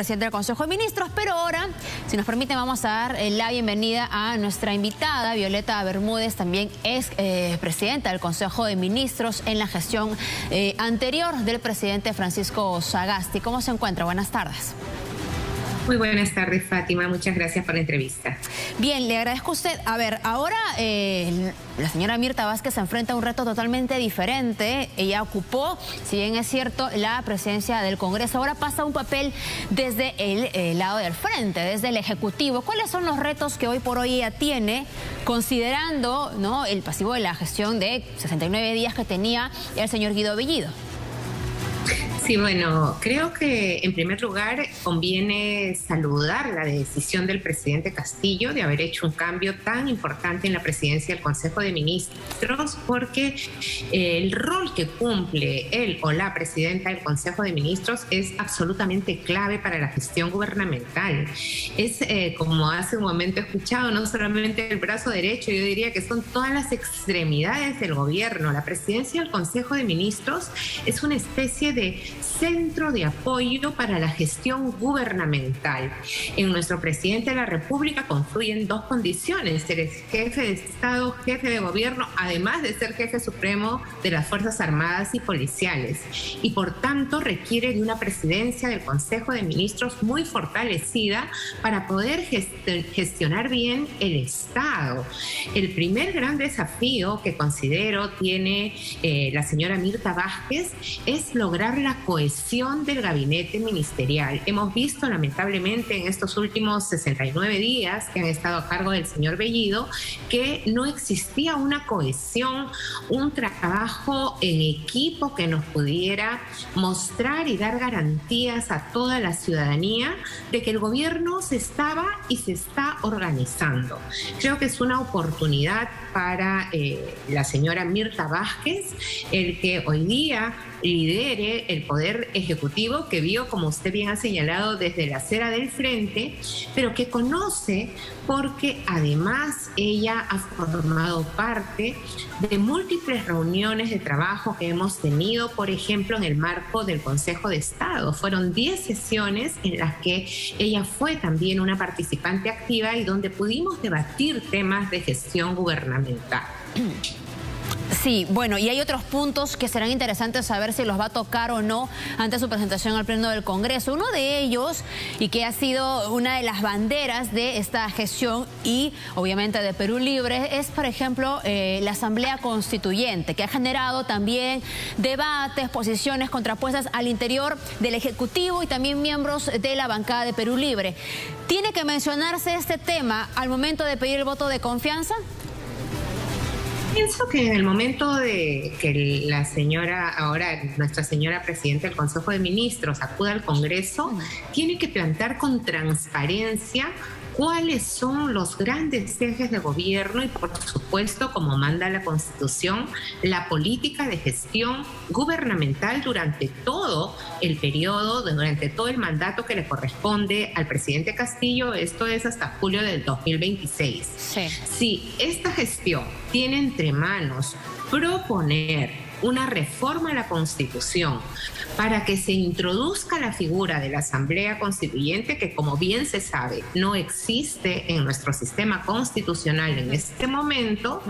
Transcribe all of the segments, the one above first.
presidente del Consejo de Ministros, pero ahora, si nos permiten, vamos a dar la bienvenida a nuestra invitada, Violeta Bermúdez, también es presidenta del Consejo de Ministros en la gestión anterior del presidente Francisco Sagasti. ¿Cómo se encuentra? Buenas tardes. Muy buenas tardes, Fátima. Muchas gracias por la entrevista. Bien, le agradezco a usted. A ver, ahora la señora Mirta Vázquez se enfrenta a un reto totalmente diferente. Ella ocupó, si bien es cierto, la presidencia del Congreso. Ahora pasa un papel desde el lado del frente, desde el Ejecutivo. ¿Cuáles son los retos que hoy por hoy ella tiene, considerando, ¿no?, el pasivo de la gestión de 69 días que tenía el señor Guido Bellido? Sí, bueno, creo que en primer lugar conviene saludar la decisión del presidente Castillo de haber hecho un cambio tan importante en la presidencia del Consejo de Ministros, porque el rol que cumple él o la presidenta del Consejo de Ministros es absolutamente clave para la gestión gubernamental. Es, como hace un momento he escuchado, no solamente el brazo derecho, yo diría que son todas las extremidades del gobierno. La presidencia del Consejo de Ministros es una especie de centro de apoyo para la gestión gubernamental. En nuestro presidente de la República confluyen dos condiciones: ser jefe de Estado, jefe de gobierno, además de ser jefe supremo de las Fuerzas Armadas y Policiales. Y por tanto requiere de una presidencia del Consejo de Ministros muy fortalecida para poder gestionar bien el Estado. El primer gran desafío que considero tiene la señora Mirta Vázquez es lograr la cohesión del gabinete ministerial. Hemos visto lamentablemente en estos últimos 69 días que han estado a cargo del señor Bellido que no existía una cohesión, un trabajo en equipo que nos pudiera mostrar y dar garantías a toda la ciudadanía de que el gobierno se estaba y se está organizando. Creo que es una oportunidad para la señora Mirta Vázquez el que hoy día lidere el Poder Ejecutivo, que vio, como usted bien ha señalado, desde la acera del frente, pero que conoce porque además ella ha formado parte de múltiples reuniones de trabajo que hemos tenido, por ejemplo, en el marco del Consejo de Estado. Fueron 10 sesiones en las que ella fue también una participante activa y donde pudimos debatir temas de gestión gubernamental. Sí, bueno, y hay otros puntos que serán interesantes saber si los va a tocar o no ante su presentación al Pleno del Congreso. Uno de ellos, y que ha sido una de las banderas de esta gestión y obviamente de Perú Libre, es, por ejemplo, la Asamblea Constituyente, que ha generado también debates, posiciones contrapuestas al interior del Ejecutivo y también miembros de la bancada de Perú Libre. ¿Tiene que mencionarse este tema al momento de pedir el voto de confianza? Pienso que en el momento de que la señora, ahora nuestra señora presidenta del Consejo de Ministros, acuda al Congreso, tiene que plantear con transparencia cuáles son los grandes ejes de gobierno y, por supuesto, como manda la Constitución, la política de gestión gubernamental durante todo el periodo, durante todo el mandato que le corresponde al presidente Castillo. Esto es hasta julio del 2026. Sí. Si esta gestión tiene entre manos proponer una reforma a la Constitución para que se introduzca la figura de la Asamblea Constituyente, que, como bien se sabe, no existe en nuestro sistema constitucional en este momento,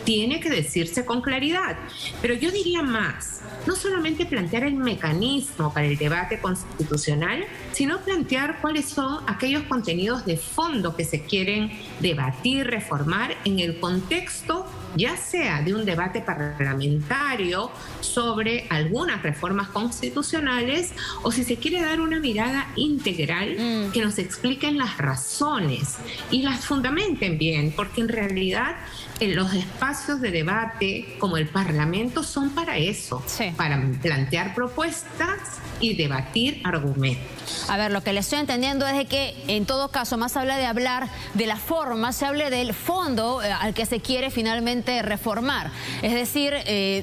tiene que decirse con claridad. Pero yo diría más, no solamente plantear el mecanismo para el debate constitucional, sino plantear cuáles son aquellos contenidos de fondo que se quieren debatir, reformar en el contexto, ya sea de un debate parlamentario sobre algunas reformas constitucionales, o si se quiere dar una mirada integral que nos expliquen las razones y las fundamenten bien, porque en realidad los espacios de debate como el Parlamento son para eso, para plantear propuestas y debatir argumentos. A ver, lo que le estoy entendiendo es de que en todo caso, más habla de hablar de la forma, se hable del fondo al que se quiere finalmente reformar. Es decir,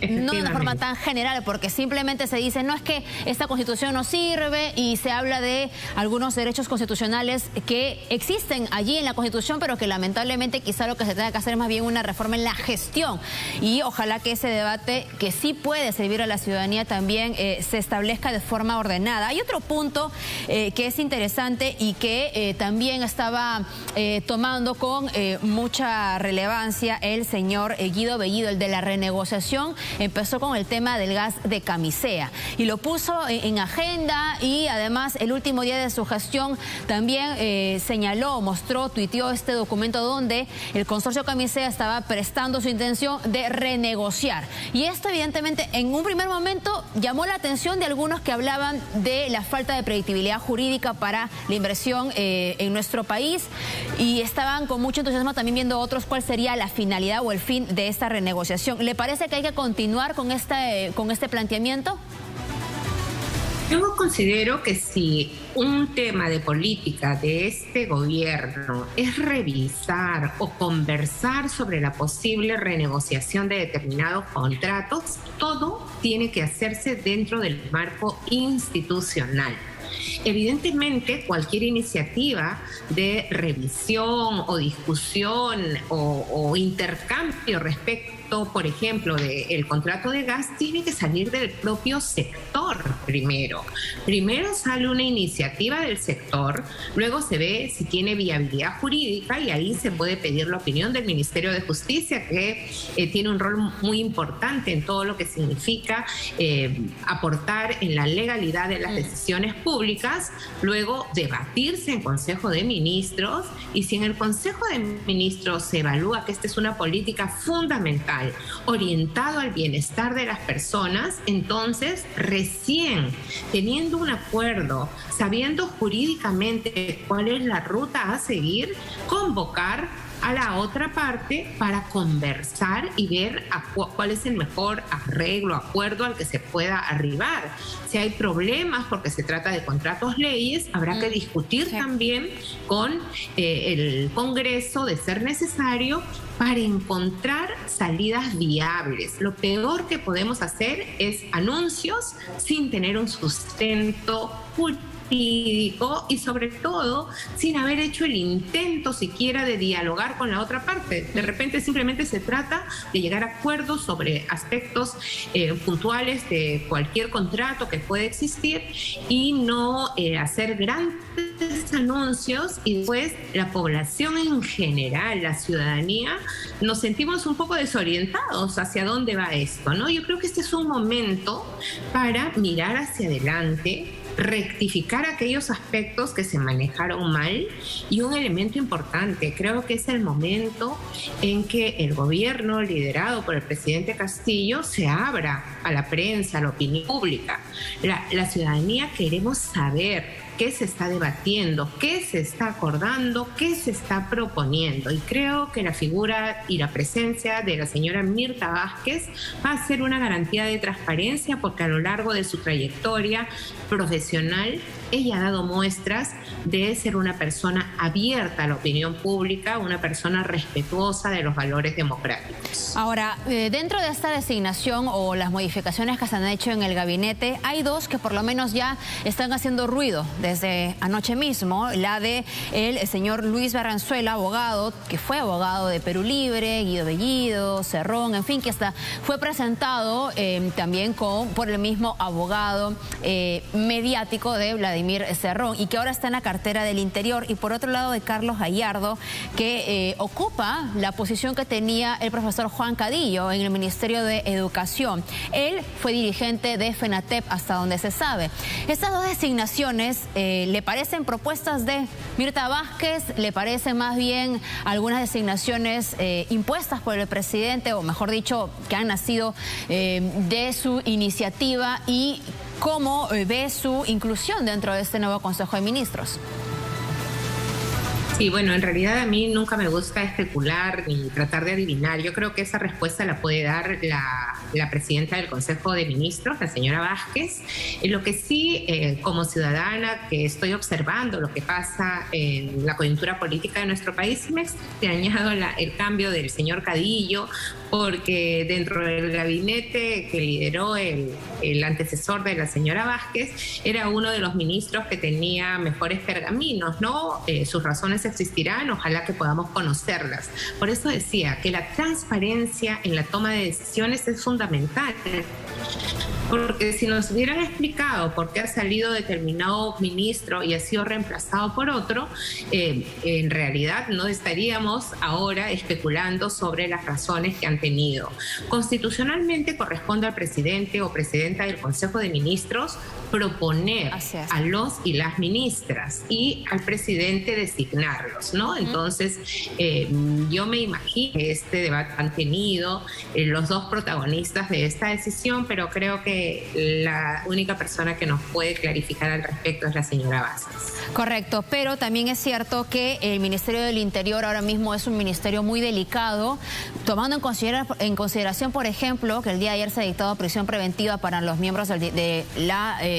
no de una forma tan general, porque simplemente se dice, no, es que esta Constitución no sirve, y se habla de algunos derechos constitucionales que existen allí en la Constitución, pero que lamentablemente quizá lo que se tenga que hacer es más bien una reforma en la gestión. Y ojalá que ese debate, que sí puede servir a la ciudadanía, también se establezca de forma ordenada. Hay otro punto que es interesante y que también estaba tomando con mucha relevancia el señor Guido Bellido, el de la renegociación. Empezó con el tema del gas de camisea y lo puso en agenda, y además el último día de su gestión también señaló, mostró, tuiteó este documento donde el consorcio Camisea estaba prestando su intención de renegociar. Y esto evidentemente en un primer momento llamó la atención de algunos que hablaban de la falta de predictibilidad jurídica para la inversión en nuestro país, y estaban con mucho entusiasmo también viendo otros cuál sería la finalidad o el fin de esta renegociación. ¿Le parece que hay que continuar con este planteamiento? Yo considero que si un tema de política de este gobierno es revisar o conversar sobre la posible renegociación de determinados contratos, todo tiene que hacerse dentro del marco institucional. Evidentemente, cualquier iniciativa de revisión o discusión o intercambio respecto, por ejemplo, del contrato de gas, tiene que salir del propio sector primero. Primero sale una iniciativa del sector, luego se ve si tiene viabilidad jurídica, y ahí se puede pedir la opinión del Ministerio de Justicia, que tiene un rol muy importante en todo lo que significa aportar en la legalidad de las decisiones públicas, luego debatirse en Consejo de Ministros, y si en el Consejo de Ministros se evalúa que esta es una política fundamental orientado al bienestar de las personas, entonces recién teniendo un acuerdo, sabiendo jurídicamente cuál es la ruta a seguir, convocar a la otra parte para conversar y ver cuál es el mejor arreglo, acuerdo al que se pueda arribar. Si hay problemas porque se trata de contratos leyes, habrá que discutir también con el Congreso, de ser necesario, para encontrar salidas viables. Lo peor que podemos hacer es anuncios sin tener un sustento jurídico y sobre todo sin haber hecho el intento siquiera de dialogar con la otra parte. De repente simplemente se trata de llegar a acuerdos sobre aspectos puntuales de cualquier contrato que pueda existir, y no hacer grandes anuncios, y después la población en general, la ciudadanía, nos sentimos un poco desorientados hacia dónde va esto, ¿no? Yo creo que este es un momento para mirar hacia adelante, rectificar aquellos aspectos que se manejaron mal, y un elemento importante, creo que es el momento en que el gobierno liderado por el presidente Castillo se abra a la prensa, a la opinión pública. La ciudadanía queremos saber qué se está debatiendo, qué se está acordando, qué se está proponiendo. Y creo que la figura y la presencia de la señora Mirta Vázquez va a ser una garantía de transparencia, porque a lo largo de su trayectoria profesional ella ha dado muestras de ser una persona abierta a la opinión pública, una persona respetuosa de los valores democráticos. Ahora, dentro de esta designación o las modificaciones que se han hecho en el gabinete, hay dos que por lo menos ya están haciendo ruido desde anoche mismo. La de el señor Luis Barranzuela, abogado, que fue abogado de Perú Libre, Guido Bellido, Cerrón, en fin, que hasta fue presentado también por el mismo abogado mediático de Vladimir Cerrón, y que ahora está en la cartera del Interior. Y por otro lado, de Carlos Gallardo, que ocupa la posición que tenía el profesor Juan Cadillo en el Ministerio de Educación. Él fue dirigente de FENATEP, hasta donde se sabe. Estas dos designaciones, ¿le parecen propuestas de Mirta Vázquez? ¿Le parecen más bien algunas designaciones impuestas por el presidente, o mejor dicho, que han nacido de su iniciativa? ¿Y cómo ve su inclusión dentro de este nuevo Consejo de Ministros? Sí, bueno, en realidad a mí nunca me gusta especular ni tratar de adivinar. Yo creo que esa respuesta la puede dar la presidenta del Consejo de Ministros, la señora Vázquez. Lo que sí, como ciudadana que estoy observando lo que pasa en la coyuntura política de nuestro país, me ha extrañado el cambio del señor Cadillo, porque dentro del gabinete que lideró el antecesor de la señora Vázquez, era uno de los ministros que tenía mejores pergaminos, ¿no? Sus razones existirán, ojalá que podamos conocerlas. Por eso decía que la transparencia en la toma de decisiones es fundamental. Porque si nos hubieran explicado por qué ha salido determinado ministro y ha sido reemplazado por otro, en realidad no estaríamos ahora especulando sobre las razones que han tenido. Constitucionalmente corresponde al presidente o presidenta del Consejo de Ministros proponer a los y las ministras y al presidente designarlos, ¿no? Entonces, yo me imagino que este debate han tenido los dos protagonistas de esta decisión, pero creo que la única persona que nos puede clarificar al respecto es la señora Vázquez. Correcto, pero también es cierto que el Ministerio del Interior ahora mismo es un ministerio muy delicado, tomando en consideración, por ejemplo, que el día de ayer se ha dictado prisión preventiva para los miembros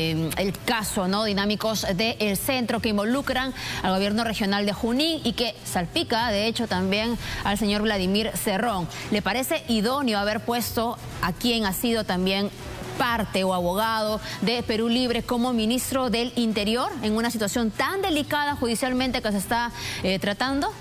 el caso, ¿no?, dinámicos del centro, que involucran al gobierno regional de Junín y que salpica, de hecho, también al señor Vladimir Cerrón. ¿Le parece idóneo haber puesto a quien ha sido también parte o abogado de Perú Libre como ministro del Interior en una situación tan delicada judicialmente que se está tratando?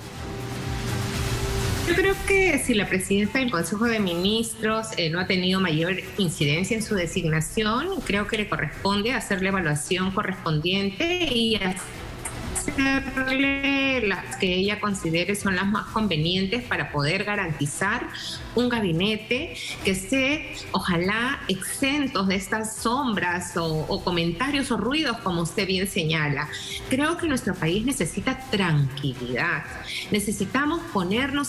Yo creo que si la presidenta del Consejo de Ministros no ha tenido mayor incidencia en su designación, creo que le corresponde hacer la evaluación correspondiente y hacerle las que ella considere son las más convenientes para poder garantizar un gabinete que esté, ojalá, exentos de estas sombras o comentarios o ruidos, como usted bien señala. Creo que nuestro país necesita tranquilidad. Necesitamos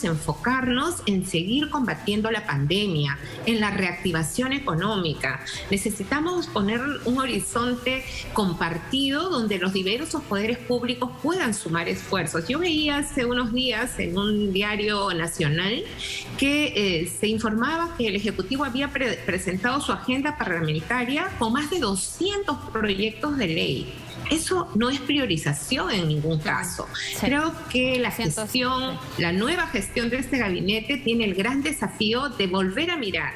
enfocarnos en seguir combatiendo la pandemia, en la reactivación económica. Necesitamos poner un horizonte compartido donde los diversos poderes públicos puedan sumar esfuerzos. Yo veía hace unos días en un diario nacional que se informaba que el Ejecutivo había presentado su agenda parlamentaria con más de 200 proyectos de ley. Eso no es priorización en ningún caso. Sí. Creo que la nueva gestión de este gabinete tiene el gran desafío de volver a mirar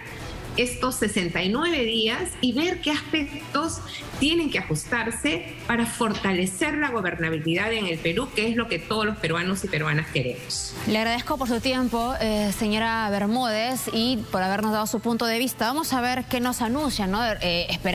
estos 69 días y ver qué aspectos tienen que ajustarse para fortalecer la gobernabilidad en el Perú, que es lo que todos los peruanos y peruanas queremos. Le agradezco por su tiempo, señora Bermúdez, y por habernos dado su punto de vista. Vamos a ver qué nos anuncian, ¿no?